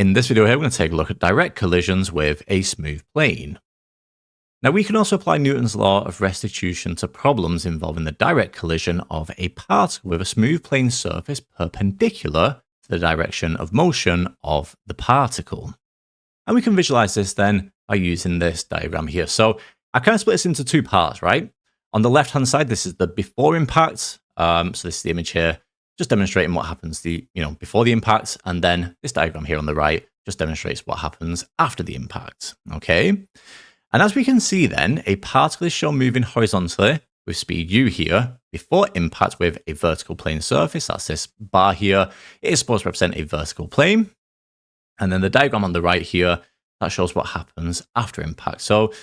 In this video here, we're going to take a look at direct collisions with a smooth plane. Now, we can also apply Newton's law of restitution to problems involving the direct collision of a particle with a smooth plane surface perpendicular to the direction of motion of the particle. And we can visualize this then by using this diagram here. So I kind of split this into two parts, right? On the left-hand side, this is the before impact. So this is the image here, just demonstrating what happens before the impact, and then this diagram here on the right just demonstrates what happens after the impact. Okay, and as we can see then, a particle is shown moving horizontally with speed u here before impact with a vertical plane surface. That's this bar here. It is supposed to represent a vertical plane, and then the diagram on the right here that shows what happens after impact. So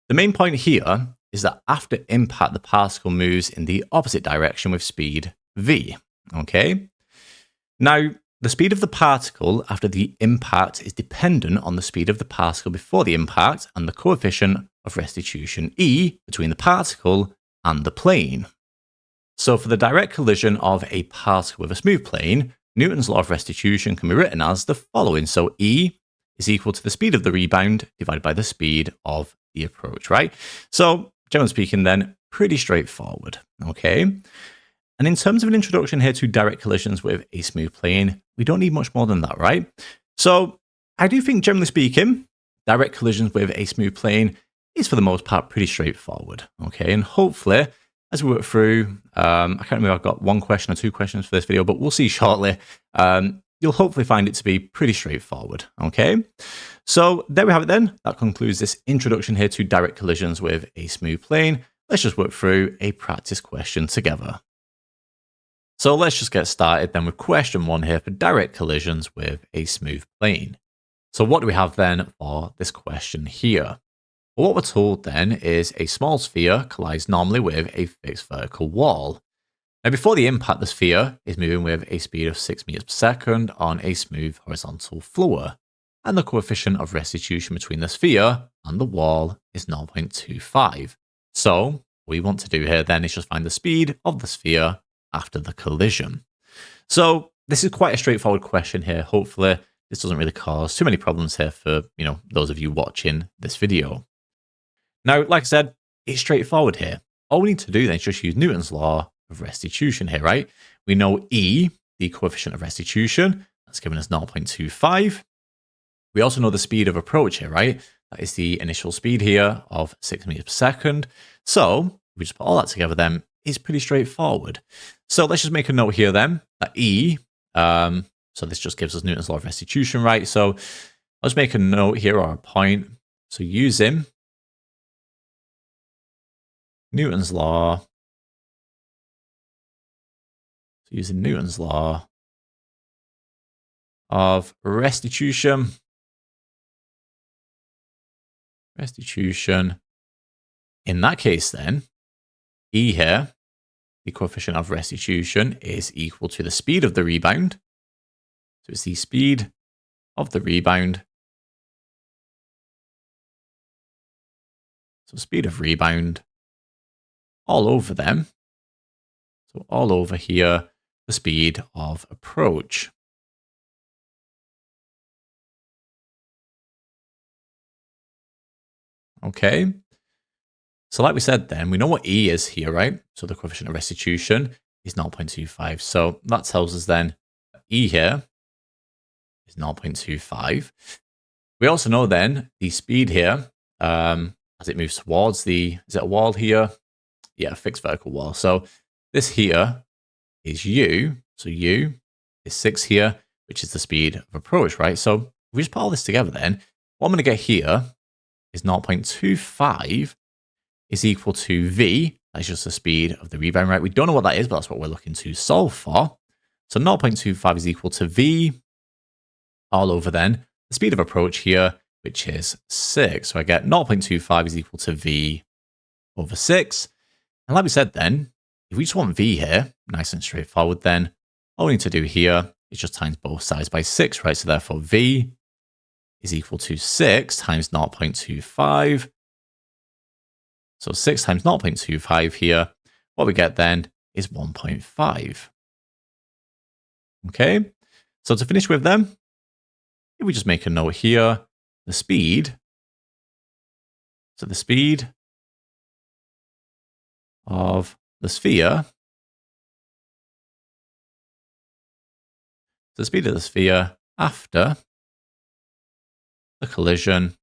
the main point here is that after impact, the particle moves in the opposite direction with speed v. Okay, now the speed of the particle after the impact is dependent on the speed of the particle before the impact and the coefficient of restitution E between the particle and the plane. So for the direct collision of a particle with a smooth plane, Newton's law of restitution can be written as the following. So E is equal to the speed of the rebound divided by the speed of the approach, right? So generally speaking then, pretty straightforward, okay? And in terms of an introduction here to direct collisions with a smooth plane, we don't need much more than that, right? So I do think, generally speaking, direct collisions with a smooth plane is for the most part pretty straightforward, okay? And hopefully, as we work through, I can't remember if I've got one question or two questions for this video, but we'll see shortly. You'll hopefully find it to be pretty straightforward, okay? So there we have it then. That concludes this introduction here to direct collisions with a smooth plane. Let's just work through a practice question together. So let's just get started then with question 1 here for direct collisions with a smooth plane. So what do we have then for this question here? Well, what we're told then is a small sphere collides normally with a fixed vertical wall. Now before the impact, the sphere is moving with a speed of 6 meters per second on a smooth horizontal floor. And the coefficient of restitution between the sphere and the wall is 0.25. So what we want to do here then is just find the speed of the sphere after the collision. So this is quite a straightforward question here. Hopefully this doesn't really cause too many problems here for, those of you watching this video. Now, like I said, it's straightforward here. All we need to do then is just use Newton's law of restitution here, right? We know E, the coefficient of restitution, that's given us 0.25. We also know the speed of approach here, right? That is the initial speed here of 6 meters per second. So we just put all that together then, is pretty straightforward. So let's just make a note here then that E, so this just gives us Newton's law of restitution, right? So let's make a note here or a point. So using Newton's law, of restitution, in that case then, E here, the coefficient of restitution is equal to the speed of the rebound. So it's the speed of the rebound. So speed of rebound all over them. So all over here, the speed of approach. Okay. So like we said then, we know what E is here, right? So the coefficient of restitution is 0.25. So that tells us then that E here is 0.25. We also know then the speed here, as it moves towards is it a wall here? Yeah, a fixed vertical wall. So this here is U. So U is 6 here, which is the speed of approach, right? So if we just put all this together then, what I'm going to get here is 0.25 is equal to V. That's just the speed of the rebound, right? We don't know what that is, but that's what we're looking to solve for. So 0.25 is equal to V all over then the speed of approach here, which is 6. So I get 0.25 is equal to V over 6. And like we said then, if we just want V here, nice and straightforward then, all we need to do here is just times both sides by 6, right? So therefore V is equal to 6 times 0.25. So 6 times 0.25 here, what we get then is 1.5. Okay, so to finish with them, if we just make a note here, the speed, so the speed of the sphere, the speed of the sphere after the collision,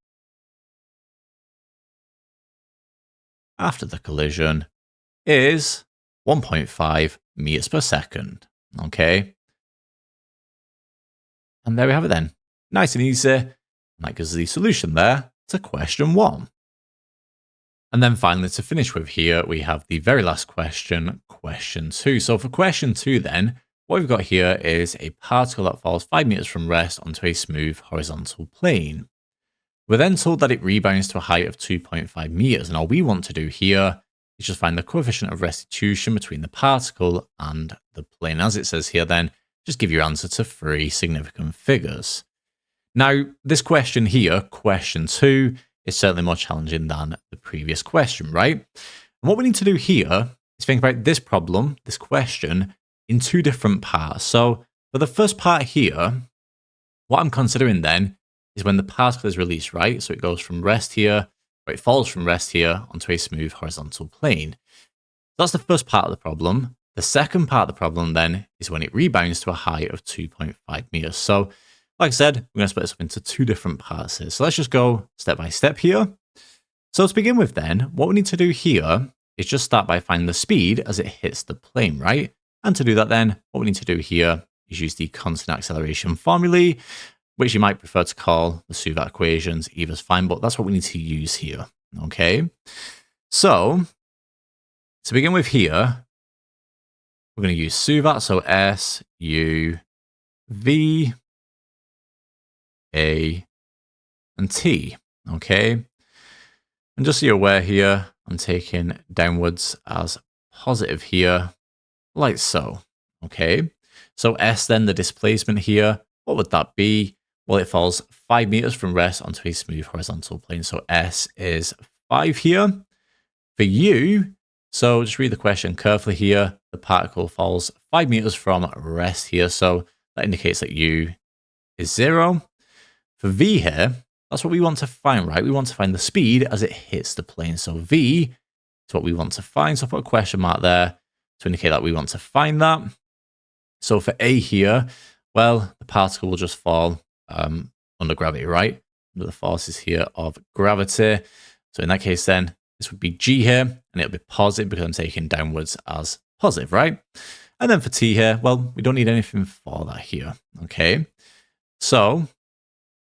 is 1.5 meters per second. Okay. And there we have it then. Nice and easy. And that gives us the solution there to question 1. And then finally, to finish with here, we have the very last question, question 2. So for question 2 then, what we've got here is a particle that falls 5 meters from rest onto a smooth horizontal plane. We're then told that it rebounds to a height of 2.5 meters. And all we want to do here is just find the coefficient of restitution between the particle and the plane. As it says here then, just give your answer to 3 significant figures. Now, this question here, question 2, is certainly more challenging than the previous question, right? And what we need to do here is think about this problem, this question, in 2 different parts. So for the first part here, what I'm considering then is when the particle is released, right? So it goes from rest here, or it falls from rest here onto a smooth horizontal plane. That's the first part of the problem. The second part of the problem then is when it rebounds to a height of 2.5 meters. So like I said, we're going to split this up into 2 different parts here. So let's just go step by step here. So to begin with then, what we need to do here is just start by finding the speed as it hits the plane, right? And to do that then, what we need to do here is use the constant acceleration formulae, which you might prefer to call the Suvat equations, either's fine, but that's what we need to use here, okay? So to begin with here, we're going to use Suvat, so S, U, V, A, and T, okay? And just so you're aware here, I'm taking downwards as positive here, like so, okay? So S then, the displacement here, what would that be? Well, it falls 5 meters from rest onto a smooth horizontal plane. So S is 5 here. For U, so just read the question carefully here. The particle falls 5 meters from rest here. So that indicates that U is 0. For V here, that's what we want to find, right? We want to find the speed as it hits the plane. So V is what we want to find. So I'll put a question mark there to indicate that we want to find that. So for A here, well, the particle will just fall under gravity, right? Under the forces here of gravity. So in that case then, this would be G here, and it'll be positive because I'm taking downwards as positive, right? And then for T here, well, we don't need anything for that here, okay? So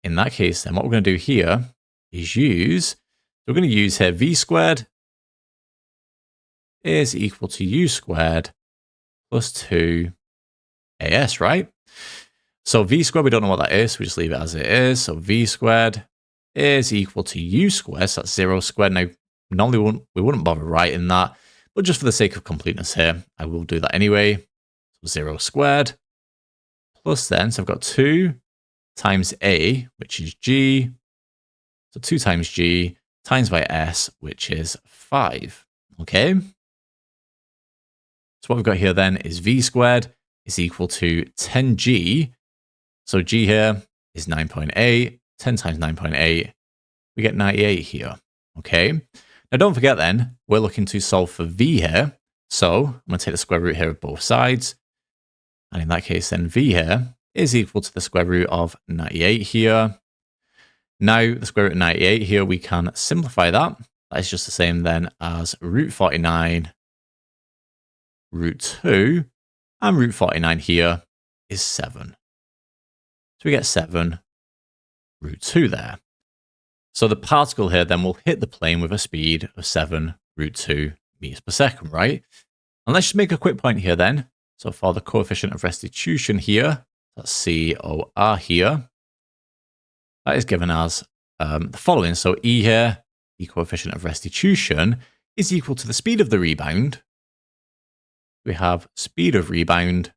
in that case then, what we're going to do here is we're going to use here V squared is equal to U squared plus 2 AS, right? So V squared, we don't know what that is. So we just leave it as it is. So V squared is equal to U squared. So that's 0 squared. Now, normally we wouldn't bother writing that, but just for the sake of completeness here, I will do that anyway. So 0 squared plus then, so I've got 2 times A, which is G. So 2 times G times by S, which is 5. Okay. So what we've got here then is V squared is equal to 10G. So G here is 9.8, 10 times 9.8, we get 98 here, okay? Now don't forget then, we're looking to solve for V here. So I'm going to take the square root here of both sides. And in that case then V here is equal to the square root of 98 here. Now the square root of 98 here, we can simplify that. That is just the same then as root 49, root 2, and root 49 here is 7. So we get 7 root 2 there. So the particle here then will hit the plane with a speed of 7 root 2 meters per second, right? And let's just make a quick point here then. So for the coefficient of restitution here, that's COR here, that is given as the following. So E here, the coefficient of restitution, is equal to the speed of the rebound. We have speed of rebound.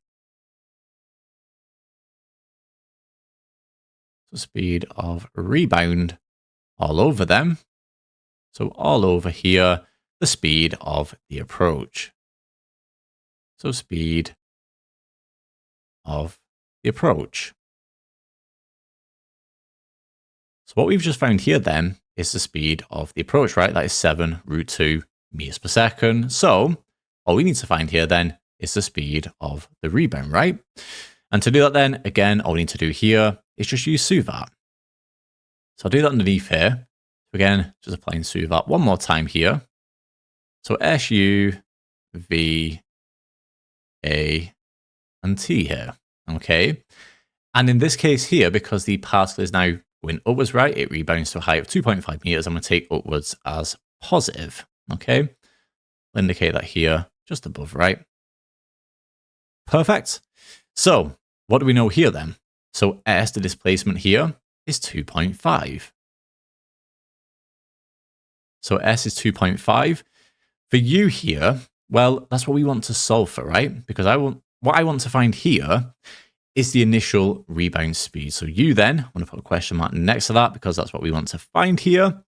So speed of rebound all over them. So all over here, the speed of the approach. So speed of the approach. So what we've just found here then is the speed of the approach, right? That is 7 root 2 meters per second. So all we need to find here then is the speed of the rebound, right? And to do that then, again, all we need to do here is just use SUVAT. So I'll do that underneath here. So again, just applying SUVAT one more time here. So SU, V, A, and T here, okay? And in this case here, because the particle is now going upwards, right, it rebounds to a height of 2.5 meters. I'm going to take upwards as positive, okay? I'll indicate that here, just above, right? Perfect. So what do we know here then? So S, the displacement here, is 2.5. So S is 2.5. For U here, well, that's what we want to solve for, right? Because what I want to find here is the initial rebound speed. So U then, I'm going to put a question mark next to that because that's what we want to find here.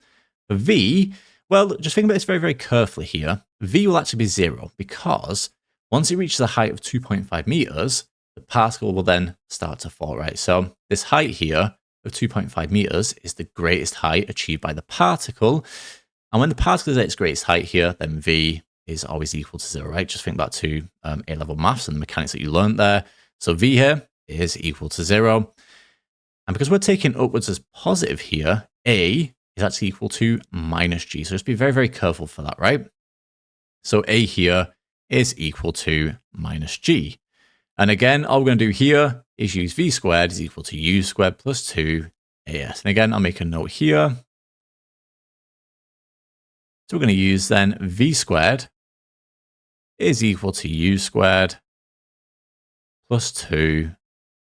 For V, well, just think about this very, very carefully here. V will actually be 0 because once it reaches a height of 2.5 meters, the particle will then start to fall, right? So this height here of 2.5 meters is the greatest height achieved by the particle. And when the particle is at its greatest height here, then V is always equal to 0, right? Just think back to A-Level Maths and the mechanics that you learned there. So V here is equal to 0. And because we're taking upwards as positive here, A is actually equal to minus G. So just be very, very careful for that, right? So A here is equal to minus G. And again, all we're going to do here is use V squared is equal to U squared plus 2 AS. And again, I'll make a note here. So we're going to use then V squared is equal to U squared plus 2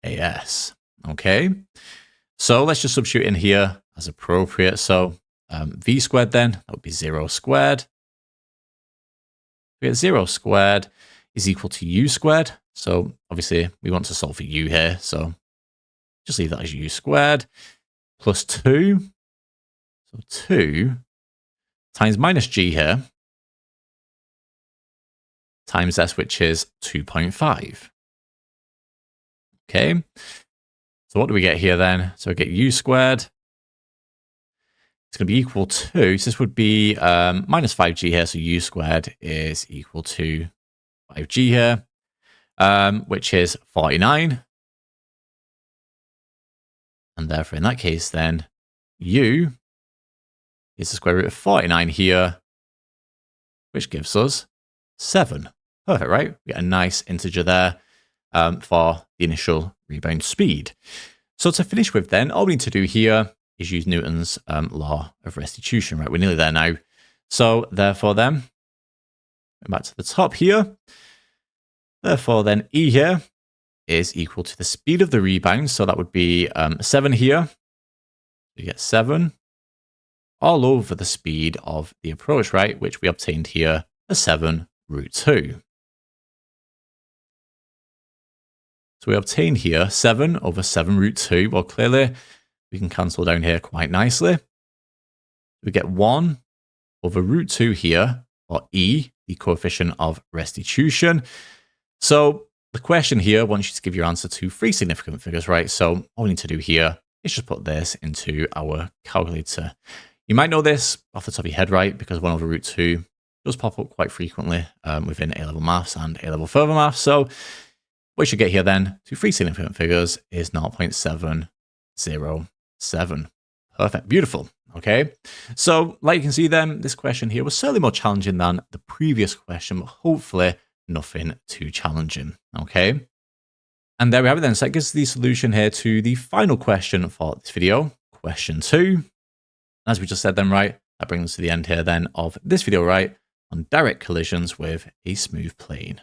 AS. Okay. So let's just substitute in here as appropriate. So V squared then, that would be 0 squared. We get 0 squared is equal to U squared. So obviously we want to solve for U here. So just leave that as U squared plus 2. So 2 times minus G here times S, which is 2.5. Okay. So what do we get here then? So we get U squared. It's going to be equal to, so this would be minus 5G here. So U squared is equal to 5G here, which is 49. And therefore, in that case, then U is the square root of 49 here, which gives us 7. Perfect, right? We get a nice integer there for the initial rebound speed. So to finish with then, all we need to do here is use Newton's law of restitution, right? We're nearly there now. So therefore then, back to the top here. Therefore then E here is equal to the speed of the rebound. So that would be 7 here. You get 7 all over the speed of the approach, right? Which we obtained here as 7 root 2. So we obtain here 7 over 7 root 2. Well, clearly we can cancel down here quite nicely. We get 1 over root 2 here, or E, the coefficient of restitution. So the question here wants you to give your answer to 3 significant figures, right? So all we need to do here is just put this into our calculator. You might know this off the top of your head, right? Because 1 over root 2 does pop up quite frequently within A-Level Maths and A-Level Further Maths. So what you should get here then to 3 significant figures is 0.707. Perfect. Beautiful. Okay. So like you can see then, this question here was certainly more challenging than the previous question, but hopefully nothing too challenging. Okay. And there we have it then. So that gives the solution here to the final question for this video, question 2. As we just said then, right, that brings us to the end here then of this video, right, on direct collisions with a smooth plane.